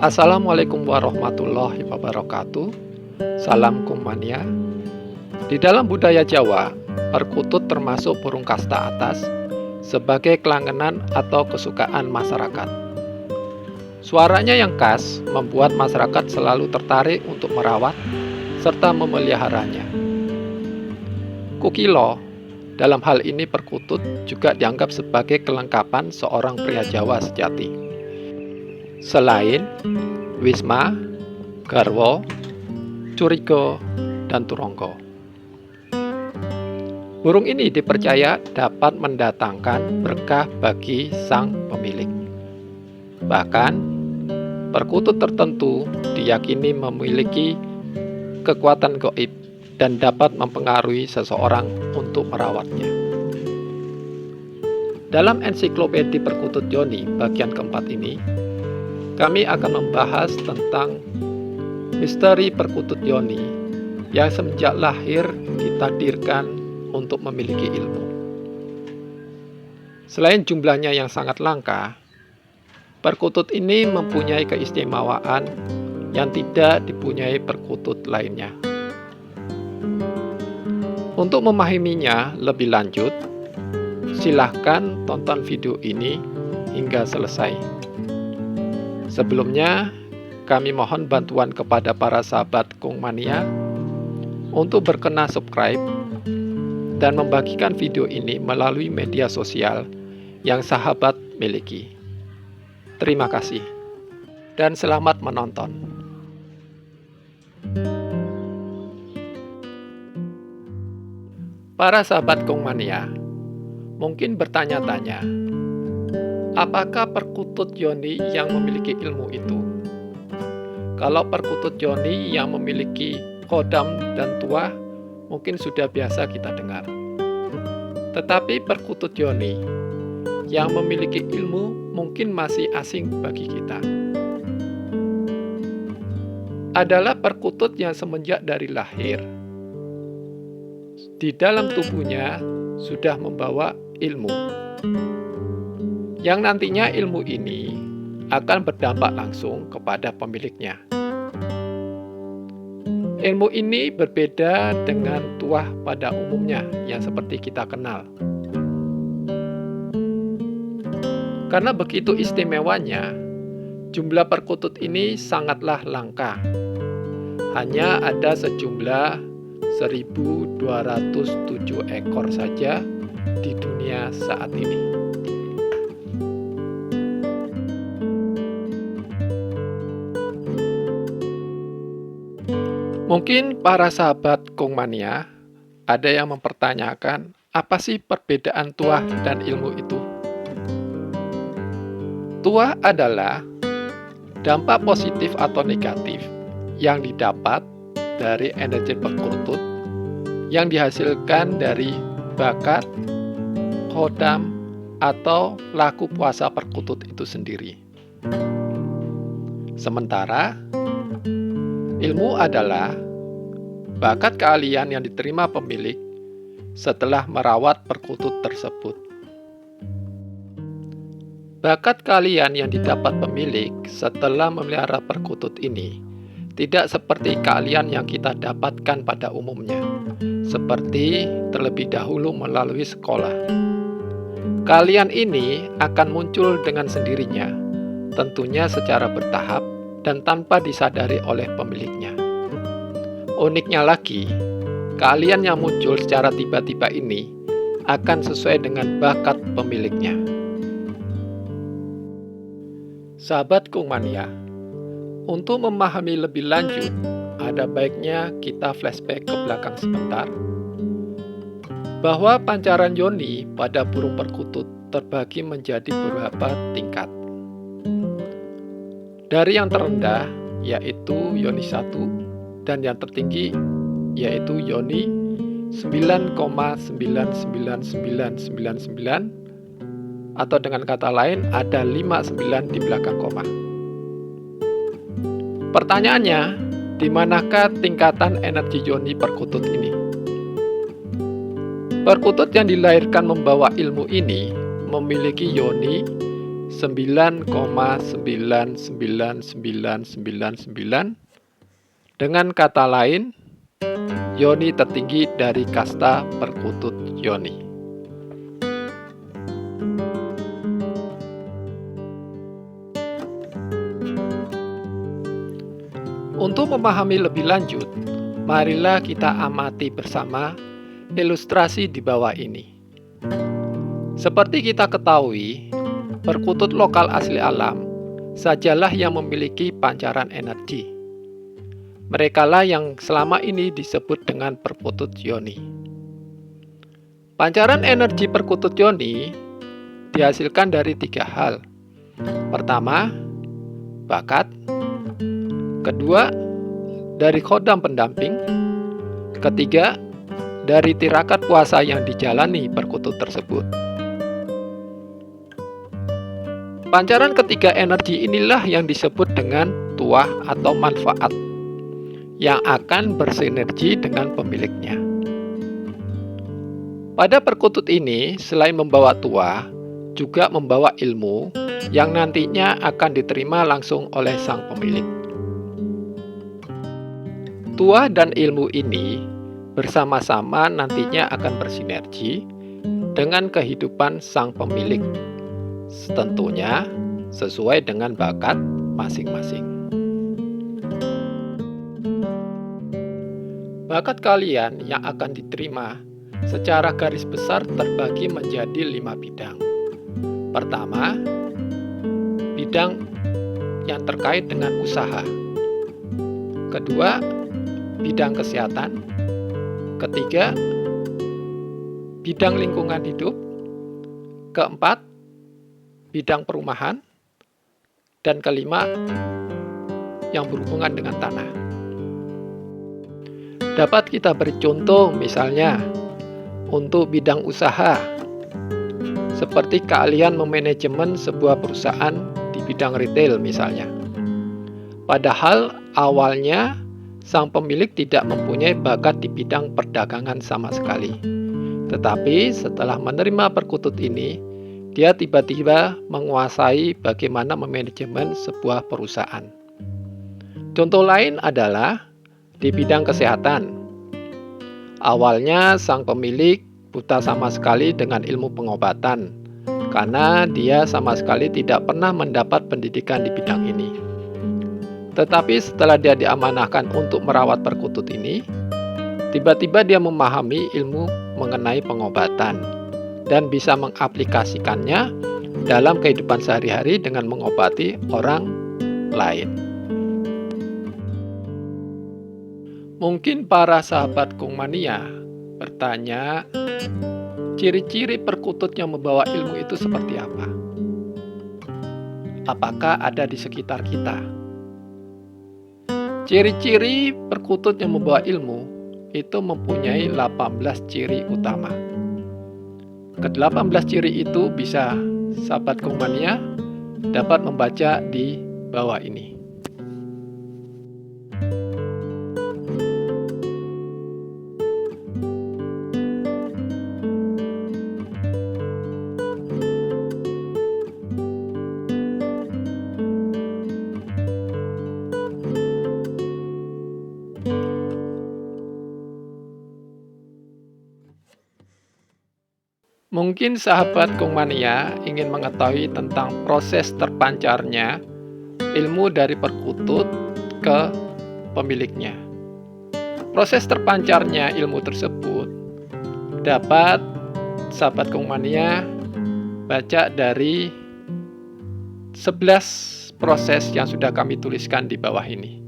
Assalamualaikum warahmatullahi wabarakatuh. Salam Kumania. Di dalam budaya Jawa, perkutut termasuk burung kasta atas sebagai kelangenan atau kesukaan masyarakat. Suaranya yang khas membuat masyarakat selalu tertarik untuk merawat serta memeliharanya. Kukilo, dalam hal ini perkutut, juga dianggap sebagai kelengkapan seorang pria Jawa sejati. Selain Wisma, Garwo, Curigo, dan Turonggo. Burung ini dipercaya dapat mendatangkan berkah bagi sang pemilik. Bahkan, perkutut tertentu diyakini memiliki kekuatan gaib dan dapat mempengaruhi seseorang untuk merawatnya. Dalam ensiklopedia Perkutut Yoni bagian keempat ini, kami akan membahas tentang misteri perkutut Yoni yang semenjak lahir ditakdirkan untuk memiliki ilmu. Selain jumlahnya yang sangat langka, perkutut ini mempunyai keistimewaan yang tidak dipunyai perkutut lainnya. Untuk memahaminya lebih lanjut, silahkan tonton video ini hingga selesai. Sebelumnya, kami mohon bantuan kepada para sahabat Kungmania untuk berkenan subscribe dan membagikan video ini melalui media sosial yang sahabat miliki. Terima kasih dan selamat menonton. Para sahabat Kungmania mungkin bertanya-tanya, apakah perkutut Yoni yang memiliki ilmu itu? Kalau perkutut Yoni yang memiliki kodam dan tuah, mungkin sudah biasa kita dengar. Tetapi perkutut Yoni yang memiliki ilmu mungkin masih asing bagi kita. Adalah perkutut yang semenjak dari lahir, di dalam tubuhnya sudah membawa ilmu, yang nantinya ilmu ini akan berdampak langsung kepada pemiliknya. Ilmu ini berbeda dengan tuah pada umumnya yang seperti kita kenal. Karena begitu istimewanya, jumlah perkutut ini sangatlah langka. Hanya ada sejumlah 1.207 ekor saja di dunia saat ini. Mungkin para sahabat Kungmania ada yang mempertanyakan, apa sih perbedaan tuah dan ilmu itu? Tuah adalah dampak positif atau negatif yang didapat dari energi perkutut yang dihasilkan dari bakat, kodam, atau laku puasa perkutut itu sendiri. Sementara ilmu adalah bakat keahlian yang diterima pemilik setelah merawat perkutut tersebut. Bakat keahlian yang didapat pemilik setelah memelihara perkutut ini tidak seperti keahlian yang kita dapatkan pada umumnya, seperti terlebih dahulu melalui sekolah. Keahlian ini akan muncul dengan sendirinya, tentunya secara bertahap dan tanpa disadari oleh pemiliknya. Uniknya lagi, keahlian yang muncul secara tiba-tiba ini akan sesuai dengan bakat pemiliknya. Sahabat Kungmania, untuk memahami lebih lanjut, ada baiknya kita flashback ke belakang sebentar, bahwa pancaran Yoni pada burung perkutut terbagi menjadi beberapa tingkat. Dari yang terendah, yaitu Yoni 1, dan yang tertinggi, yaitu Yoni 9,99999, atau dengan kata lain, ada 59 di belakang koma. Pertanyaannya, di manakah tingkatan energi Yoni perkutut ini? Perkutut yang dilahirkan membawa ilmu ini memiliki Yoni 9,99999. Dengan kata lain, yoni tertinggi dari kasta perkutut yoni. Untuk memahami lebih lanjut, marilah kita amati bersama ilustrasi di bawah ini. Seperti kita ketahui, perkutut lokal asli alam sajalah yang memiliki pancaran energi. Merekalah yang selama ini disebut dengan perkutut yoni. Pancaran energi perkutut yoni dihasilkan dari 3 hal. Pertama, bakat. Kedua, dari khodam pendamping. Ketiga, dari tirakat puasa yang dijalani perkutut tersebut. Pancaran ketiga energi inilah yang disebut dengan tuah atau manfaat, yang akan bersinergi dengan pemiliknya. Pada perkutut ini, selain membawa tuah, juga membawa ilmu yang nantinya akan diterima langsung oleh sang pemilik. Tuah dan ilmu ini bersama-sama nantinya akan bersinergi dengan kehidupan sang pemilik, tentunya sesuai dengan bakat masing-masing. Bakat kalian yang akan diterima secara garis besar terbagi menjadi 5 bidang. Pertama, bidang yang terkait dengan usaha. Kedua, bidang kesehatan. Ketiga, bidang lingkungan hidup. Keempat, bidang perumahan. Dan kelima, yang berhubungan dengan tanah. Dapat kita beri contoh misalnya untuk bidang usaha, seperti keahlian memanajemen sebuah perusahaan di bidang retail misalnya. Padahal awalnya sang pemilik tidak mempunyai bakat di bidang perdagangan sama sekali. Tetapi setelah menerima perkutut ini, dia tiba-tiba menguasai bagaimana memanajemen sebuah perusahaan. Contoh lain adalah di bidang kesehatan. Awalnya sang pemilik buta sama sekali dengan ilmu pengobatan, karena dia sama sekali tidak pernah mendapat pendidikan di bidang ini. Tetapi setelah dia diamanahkan untuk merawat perkutut ini, tiba-tiba dia memahami ilmu mengenai pengobatan dan bisa mengaplikasikannya dalam kehidupan sehari-hari dengan mengobati orang lain. Mungkin para sahabat Kongmania bertanya, ciri-ciri perkutut yang membawa ilmu itu seperti apa? Apakah ada di sekitar kita? Ciri-ciri perkutut yang membawa ilmu itu mempunyai 18 ciri utama. Ke-18 ciri itu bisa sahabat Kongmania dapat membaca di bawah ini. Mungkin sahabat Kongmania ingin mengetahui tentang proses terpancarnya ilmu dari perkutut ke pemiliknya. Proses terpancarnya ilmu tersebut dapat sahabat Kongmania baca dari 11 proses yang sudah kami tuliskan di bawah ini.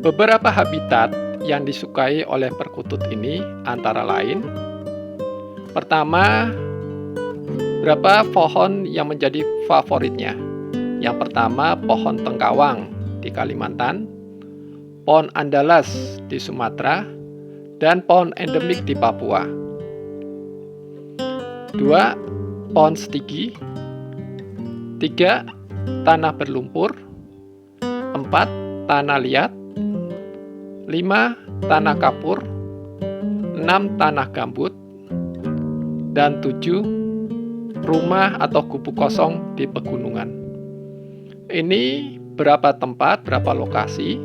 Beberapa habitat yang disukai oleh perkutut ini antara lain, pertama, berapa pohon yang menjadi favoritnya. Yang pertama, pohon tengkawang di Kalimantan, pohon andalas di Sumatera, dan pohon endemik di Papua. 2. Pohon stigi. 3. Tanah berlumpur. 4. Tanah liat. 5. Tanah kapur. 6. Tanah gambut. Dan 7. Rumah atau gubuk kosong di pegunungan. Ini berapa tempat, berapa lokasi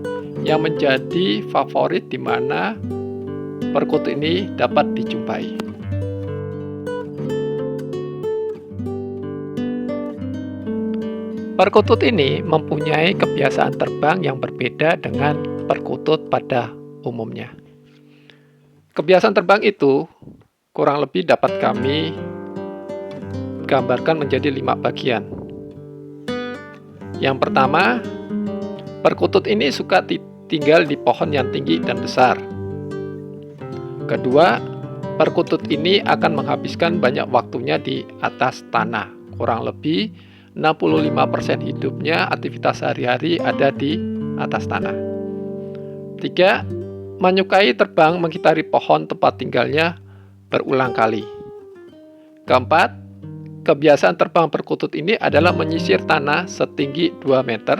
yang menjadi favorit di mana perkutut ini dapat dijumpai. Perkutut ini mempunyai kebiasaan terbang yang berbeda dengan perkutut pada umumnya. Kebiasaan terbang itu kurang lebih dapat kami gambarkan menjadi 5 bagian. Yang pertama, perkutut ini suka tinggal di pohon yang tinggi dan besar. Kedua, perkutut ini akan menghabiskan banyak waktunya di atas tanah. Kurang lebih 65% hidupnya aktivitas sehari-hari ada di atas tanah. 3. Menyukai terbang mengitari pohon tempat tinggalnya berulang kali. Keempat, kebiasaan terbang perkutut ini adalah menyisir tanah setinggi 2 meter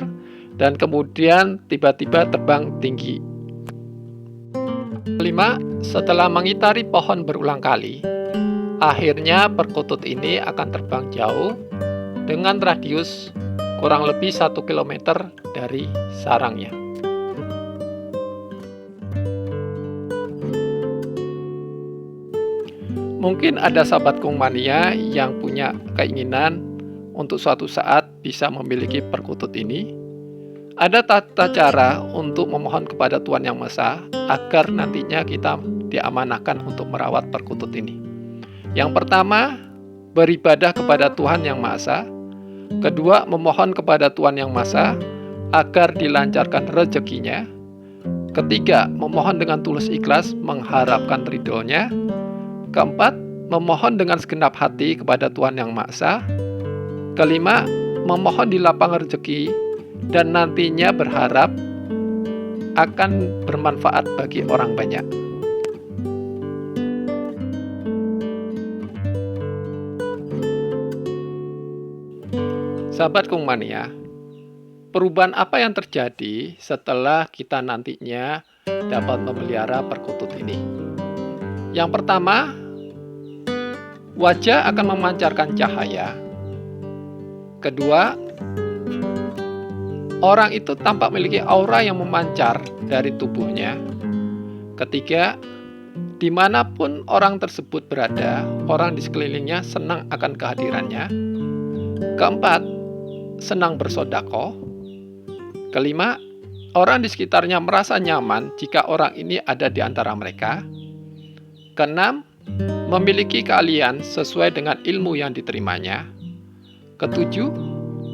dan kemudian tiba-tiba terbang tinggi. 5. Setelah mengitari pohon berulang kali, akhirnya perkutut ini akan terbang jauh dengan radius kurang lebih 1 km dari sarangnya. Mungkin ada sahabat Kung Mania yang punya keinginan untuk suatu saat bisa memiliki perkutut ini. Ada tata cara untuk memohon kepada Tuhan Yang Maha Esa agar nantinya kita diamanahkan untuk merawat perkutut ini. Yang pertama, beribadah kepada Tuhan Yang Maha Esa. Kedua, memohon kepada Tuhan Yang Maha Esa agar dilancarkan rezekinya. Ketiga, memohon dengan tulus ikhlas mengharapkan ridhonya. Keempat, memohon dengan segenap hati kepada Tuhan Yang Maha Esa. Kelima, memohon di lapang rezeki dan nantinya berharap akan bermanfaat bagi orang banyak. Sahabat Kung Mania, perubahan apa yang terjadi setelah kita nantinya dapat memelihara perkutut ini? Yang pertama, wajah akan memancarkan cahaya. Kedua, orang itu tampak memiliki aura yang memancar dari tubuhnya. Ketiga, dimanapun orang tersebut berada, orang di sekelilingnya senang akan kehadirannya. Keempat, senang bersedekah. Kelima, orang di sekitarnya merasa nyaman jika orang ini ada di antara mereka. Keenam, memiliki keahlian sesuai dengan ilmu yang diterimanya. Ketujuh,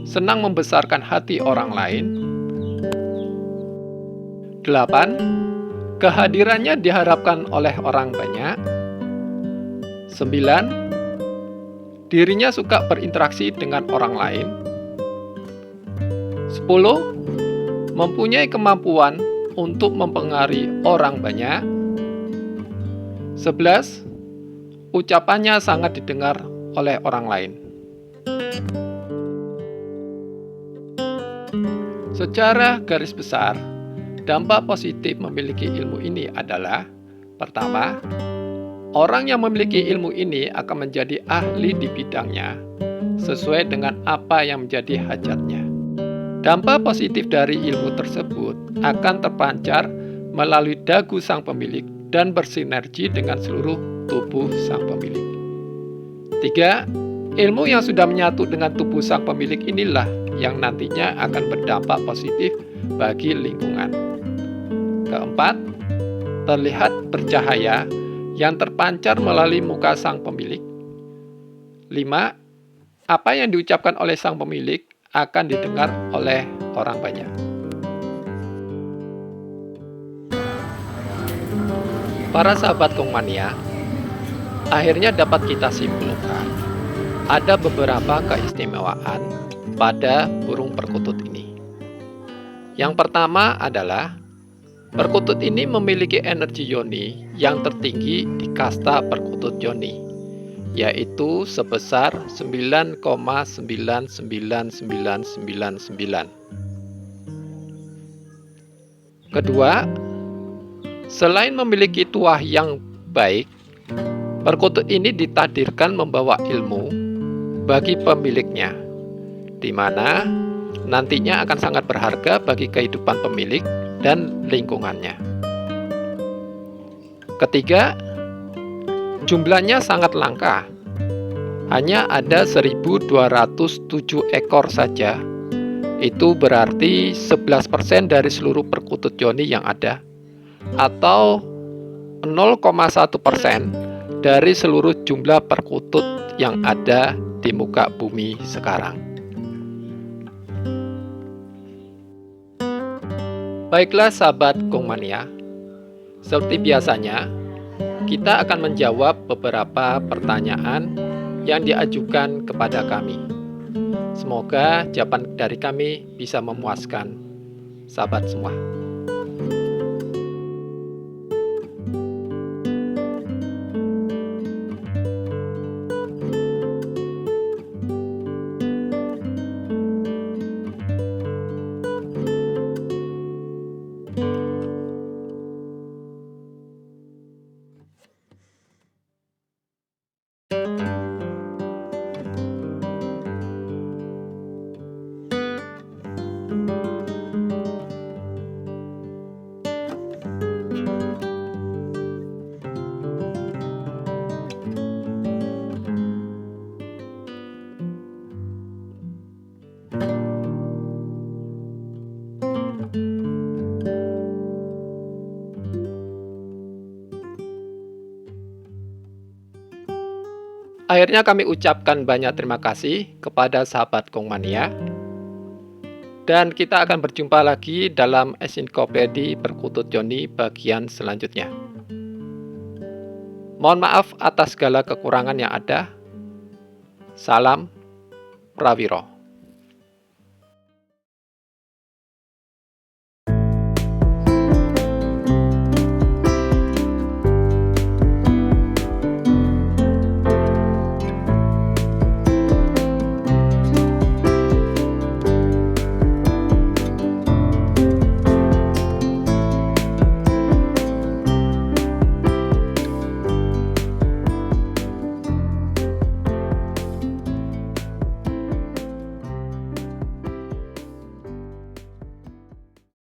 senang membesarkan hati orang lain. 8. Kehadirannya diharapkan oleh orang banyak. 9. Dirinya suka berinteraksi dengan orang lain. 10. Mempunyai kemampuan untuk mempengaruhi orang banyak. 11. Ucapannya sangat didengar oleh orang lain. Secara garis besar, dampak positif memiliki ilmu ini adalah: pertama, orang yang memiliki ilmu ini akan menjadi ahli di bidangnya sesuai dengan apa yang menjadi hajatnya. Dampak positif dari ilmu tersebut akan terpancar melalui dagu sang pemilik dan bersinergi dengan seluruh tubuh sang pemilik. 3. Ilmu yang sudah menyatu dengan tubuh sang pemilik inilah yang nantinya akan berdampak positif bagi lingkungan. Keempat, terlihat bercahaya yang terpancar melalui muka sang pemilik. 5. Apa yang diucapkan oleh sang pemilik akan didengar oleh orang banyak. Para sahabat Kung Mania, akhirnya dapat kita simpulkan ada beberapa keistimewaan pada burung perkutut ini. Yang pertama adalah perkutut ini memiliki energi yoni yang tertinggi di kasta perkutut yoni, yaitu sebesar 9,99999. Kedua, selain memiliki tuah yang baik, perkutut ini ditakdirkan membawa ilmu bagi pemiliknya, di mana nantinya akan sangat berharga bagi kehidupan pemilik dan lingkungannya. Ketiga, jumlahnya sangat langka. Hanya ada 1.207 ekor saja. Itu berarti 11% dari seluruh perkutut yoni yang ada, atau 0,1% dari seluruh jumlah perkutut yang ada di muka bumi sekarang. Baiklah sahabat Kongmania, seperti biasanya kita akan menjawab beberapa pertanyaan yang diajukan kepada kami. Semoga jawaban dari kami bisa memuaskan sahabat semua. Akhirnya kami ucapkan banyak terima kasih kepada sahabat Kongmania. Dan kita akan berjumpa lagi dalam ensiklopedia Perkutut Yoni bagian selanjutnya. Mohon maaf atas segala kekurangan yang ada. Salam Prawiro.